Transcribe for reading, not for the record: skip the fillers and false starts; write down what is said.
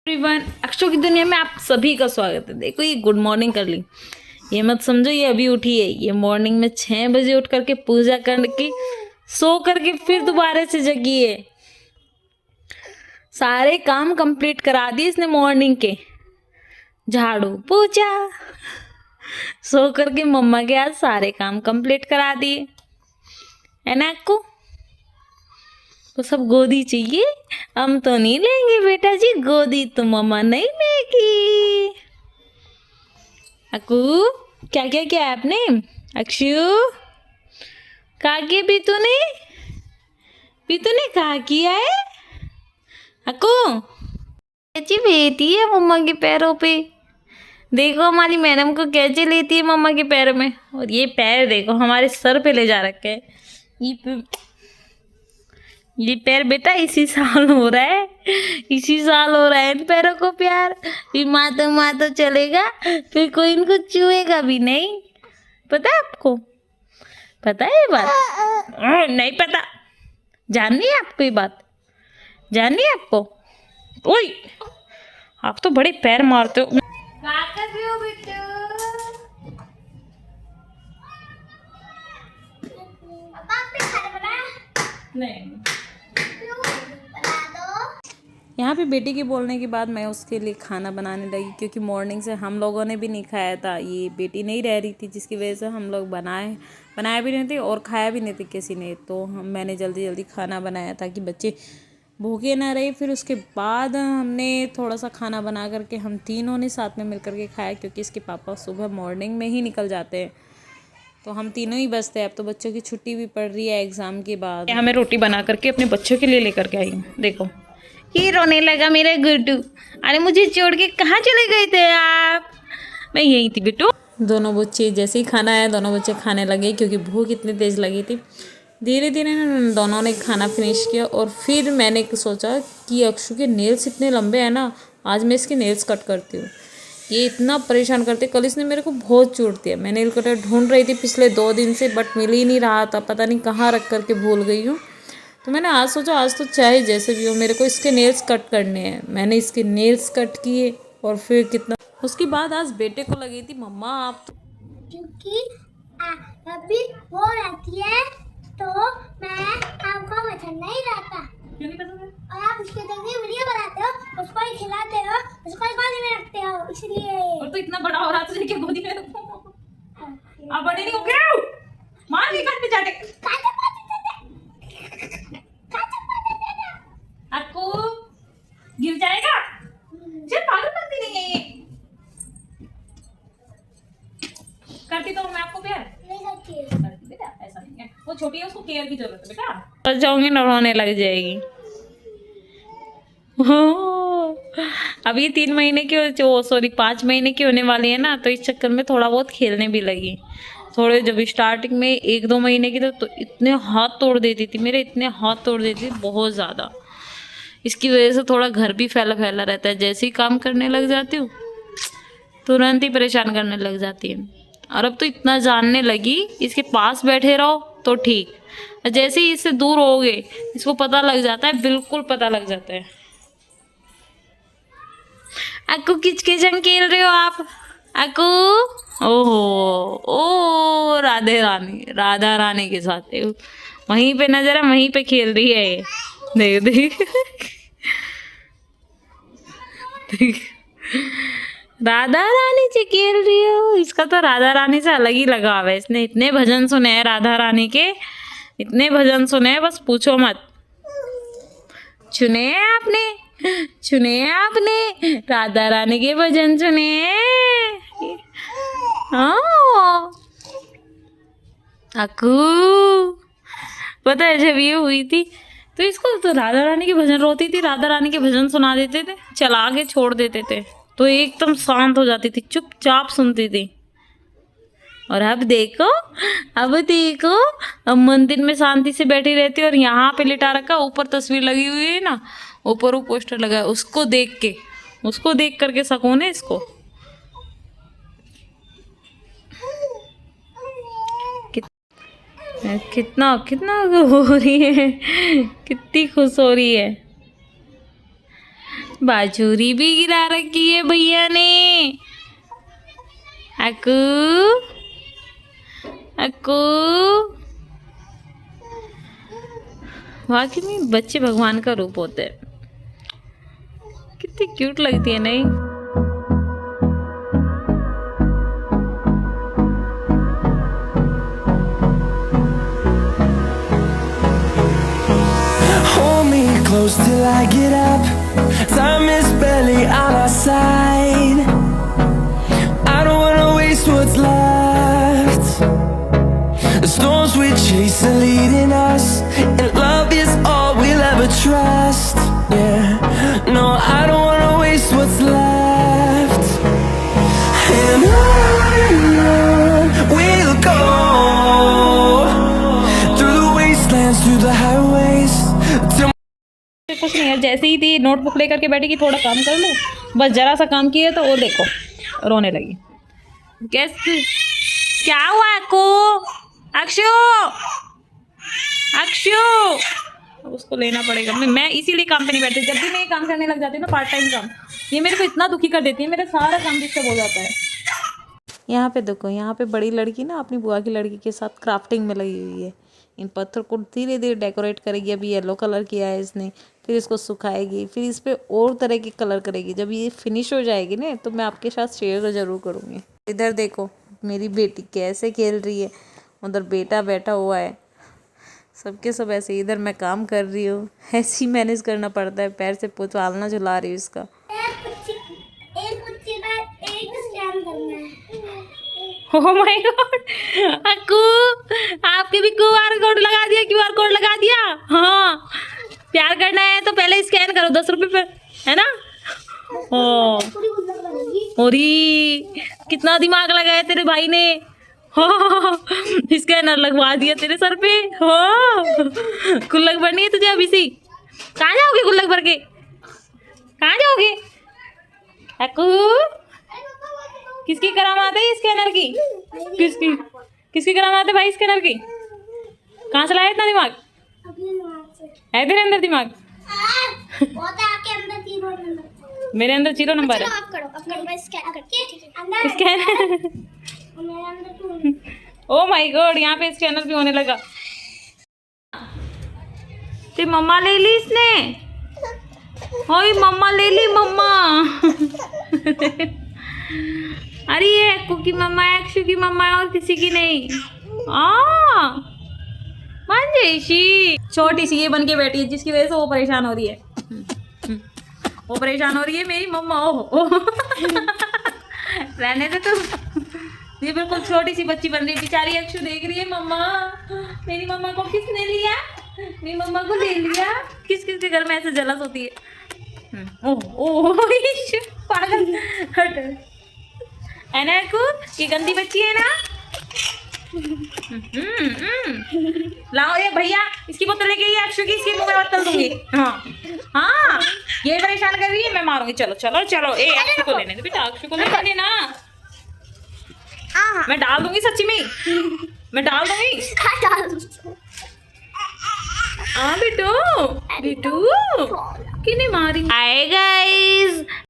Everyone, अक्षरों की दुनिया में आप सभी का स्वागत है। देखो, ये गुड मॉर्निंग कर ली, ये मत समझो ये अभी उठी है। ये मॉर्निंग में 6 बजे उठ करके पूजा करके सो करके फिर दोबारा से जगी है। सारे काम कंप्लीट करा दिए इसने मॉर्निंग के। झाड़ू पोछा, सो करके मम्मा के आज सारे काम कंप्लीट करा दिए है ना। आपको तो सब गोदी चाहिए, हम तो नहीं लेंगे बेटा जी, गोदी तो मम्मा नहीं लेगी। अकू, क्या क्या किया आपने? अक्षु, कहा किया पीतू ने कहा किया है? अकू कैची बेटी है मम्मा के पैरों पे। देखो हमारी मैडम को कैसे लेती है मम्मा के पैरों में। और ये पैर देखो हमारे सर पे ले जा रखे हैं। ये पैर बेटा इसी साल हो रहा है, इसी साल हो रहा है इन पैरों को प्यार। फिर माँ तो चलेगा, फिर कोई इनको छुएगा भी नहीं। पता है आपको? पता है ये बात? नहीं पता। जाननी है आपको ये बात? जाननी है आपको? ओए, आप तो बड़े पैर मारते हो। क्या कर रहे हो बेटा? नहीं। यहाँ पे बेटी के बोलने के बाद मैं उसके लिए खाना बनाने लगी, क्योंकि मॉर्निंग से हम लोगों ने भी नहीं खाया था। ये बेटी नहीं रह रही थी, जिसकी वजह से हम लोग बनाया भी नहीं थे और खाया भी नहीं थे किसी ने। तो मैंने जल्दी जल्दी खाना बनाया ताकि बच्चे भूखे ना रहे। फिर उसके बाद हमने थोड़ा सा खाना बना करके हम तीनों ने साथ में मिल करके खाया, क्योंकि इसके पापा सुबह मॉर्निंग में ही निकल जाते हैं, तो हम तीनों ही बचते हैं। अब तो बच्चों की छुट्टी भी पड़ रही है एग्ज़ाम के बाद। हमें रोटी बना करके अपने बच्चों के लिए लेकर के आई। देखो, ये रोने लगा मेरा गुड्डू। अरे मुझे छोड़ के कहाँ चले गए थे आप? मैं यही थी बेटू। दोनों बच्चे जैसे ही खाना आया, दोनों बच्चे खाने लगे, क्योंकि भूख इतनी तेज़ लगी थी। धीरे धीरे दोनों ने खाना फिनिश किया। और फिर मैंने सोचा कि अक्षु के नेल्स इतने लंबे हैं ना, आज मैं इसके नेल्स कट करती हूँ। ये इतना परेशान करते, कल इसने मेरे को बहुत चोट दिया। मैं नेल कटर ढूंढ रही थी पिछले 2 दिन से, बट मिल ही नहीं रहा था, पता नहीं कहाँ रख करके भूल गई हूँ। तो मैंने आज सोचा आज तो चाहे जैसे भी हो मेरे को इसके नेल्स कट करने हैं। मैंने इसके नेल्स कट किए और फिर कितना, उसके बाद आज बेटे को लगी थी मम्मा आप तो, क्योंकि अभी वो रहती है तो मैं आपको पसंद नहीं रहता। क्यों नहीं पसंद है? और आप उसके जल्दी वीडियो बनाते हो, उसको ही खिलाते हो, उसको ही गोदी में रखते हो, इसलिए। और तो इतना बड़ा हो रहा तुझे क्या गोदी में रखूं? अब बड़े नहीं हो गए, मार नहीं काट पे जाटे। आपको गिर जाएगा। चल, पागल करती नहीं है ये। करती तो मैं आपको प्यार नहीं करती है। करती बेटा, ऐसा नहीं है। वो छोटी है, उसको केयर की जरूरत है बेटा। बस जाऊंगी ना, रोने लग जाएगी। अब ये 3 महीने की, 5 महीने की होने वाली है ना, तो इस चक्कर में थोड़ा बहुत खेलने भी लगी। थोड़े जब स्टार्टिंग में 1-2 महीने की तो इतने हाथ तोड़ देती थी मेरे, इतने हाथ तोड़ देती थी बहुत ज़्यादा। इसकी वजह से थोड़ा घर भी फैला फैला रहता है। जैसे ही काम करने लग जाती हूँ तुरंत ही परेशान करने लग जाती है। और अब तो इतना जानने लगी, इसके पास बैठे रहो तो ठीक, जैसे ही इससे दूर हो गए इसको पता लग जाता है, बिल्कुल पता लग जाता है। अक्कू किचकिचन खेल रहे हो आप? अक्कू, ओहो, ओ राधा रानी के साथ वहीं पे नजर है, वहीं पे खेल रही है ये। देख देख, राधा रानी से खेल रही हो। इसका तो राधा रानी से अलग ही लगाव है। इसने इतने भजन सुने हैं राधा रानी के, इतने भजन सुने हैं बस पूछो मत। सुने हैं आपने राधा रानी के भजन सुने हैं? हाँ अक्कू, पता है जब ये हुई थी तो इसको तो राधा रानी के भजन, रोती थी राधा रानी के भजन सुना देते थे, चला के छोड़ देते थे तो एकदम शांत हो जाती थी, चुपचाप सुनती थी। और अब देखो, अब मंदिर में शांति से बैठी रहती है। और यहाँ पे लिटा रखा, ऊपर तस्वीर लगी हुई है ना, ऊपर वो पोस्टर लगा है, उसको देख करके सुकून है इसको। कितना कितना हो रही है, कितनी खुश हो रही है। बाजूरी भी गिरा रखी है भैया ने। अक्कू अक्कू, वाकई में बच्चे भगवान का रूप होते हैं। कितनी क्यूट लगती है नहीं? Hold me close till I get up. Time is barely on our side. I don't wanna waste what's left. The storms we chase are leading us, and love is all we'll ever trust. Yeah, no, I don't wanna waste what's left. And on we'll go, through the wastelands, through the highways, till कुछ नहीं है, जैसे ही थी notebook लेकर के बैठी कि थोड़ा काम कर लूँ, बस जरा सा काम किया तो वो देखो रोने लगी। कैसे क्या हुआ आपको? अक्षु अक्षु, उसको लेना पड़ेगा। मैं इसीलिए काम पे नहीं बैठती। जब भी मैं काम करने लग जाती हूँ ना, पार्ट टाइम काम, ये मेरे को इतना दुखी कर देती है, मेरा सारा काम डिस्टर्ब हो जाता है। यहाँ पे देखो, यहाँ पे बड़ी लड़की ना अपनी बुआ की लड़की के साथ क्राफ्टिंग में लगी हुई है। इन पत्थर को धीरे धीरे डेकोरेट करेगी। अभी येलो कलर किया है इसने, फिर इसको सुखाएगी, फिर इस पर और तरह के कलर करेगी। जब ये फिनिश हो जाएगी ना तो मैं आपके साथ शेयर ज़रूर करूँगी। इधर देखो मेरी बेटी कैसे खेल रही है, उधर बेटा बैठा हुआ है, सबके सब ऐसे। इधर मैं काम कर रही हूँ, ऐसे ही मैनेज करना पड़ता है। पैर से पुतवालना झुला रही हूँ इसका। एक कुत्ते का एक स्कैन करना है। ओह माय गॉड, अक्कू आपके भी QR कोड लगा दिया, QR कोड लगा दिया। हाँ, प्यार करना है तो पहले स्कैन करो 10 रुपये पे, है ना? ओरी कितना दिमाग लगाया तेरे भाई ने। हाँ, स्कैनर लगवा दिया तेरे सर पे। हाँ, गुल्लक भरनी है तुझे अभी से। कहाँ जाओगे गुल्लक भर के? कहाँ जाओगे अक्कू? किसकी करामात है स्कैनर की? किसकी करामात है भाई स्कैनर की? कहाँ से लाया इतना दिमाग? है तेरे अंदर दिमाग? आपके अंदर 0 नंबर, मेरे अंदर 0 नंबर है। आप करो अपने स्कैन करके स्कैन मेरे अंदर ओ माय गॉड, यहाँ पे स्कैनर भी होने लगा। ते मम्मा ले ली इसने। ओए मम्मा ले ली मम्मा। अरे ये अक्कू की मम्मा है, अक्षु की मम्मा है, और किसी की नहीं। मंजेशी छोटी सी ये बन के बैठी है, जिसकी वजह से वो परेशान हो रही है। वो परेशान हो रही है मेरी मम्मा। ओह रहने दे तुम। ये बिल्कुल छोटी सी बच्ची बन रही है बेचारी। अक्षु देख रही है मम्मा, मेरी मम्मा को किसने लिया? मेरी मम्मा को ले लिया। किस किस के घर में ऐसे जलस होती है। ओह पागल, हट है ना अक्कू, ये गंदी बच्ची है ना। लाओ ये भैया, इसकी बोतल लेके ये अक्षु की, इसके मुंह में बोतल दूंगी। हाँ, ये परेशान कर रही है, मैं मारूंगी। चलो चलो चलो, ए अक्षु को लेने दे बेटा, अक्षु को लेने ना। मैं डाल दूंगी, सच्ची में मैं डाल दूंगी। हाँ बिटू बिटू, किने मारी? आए गाइस,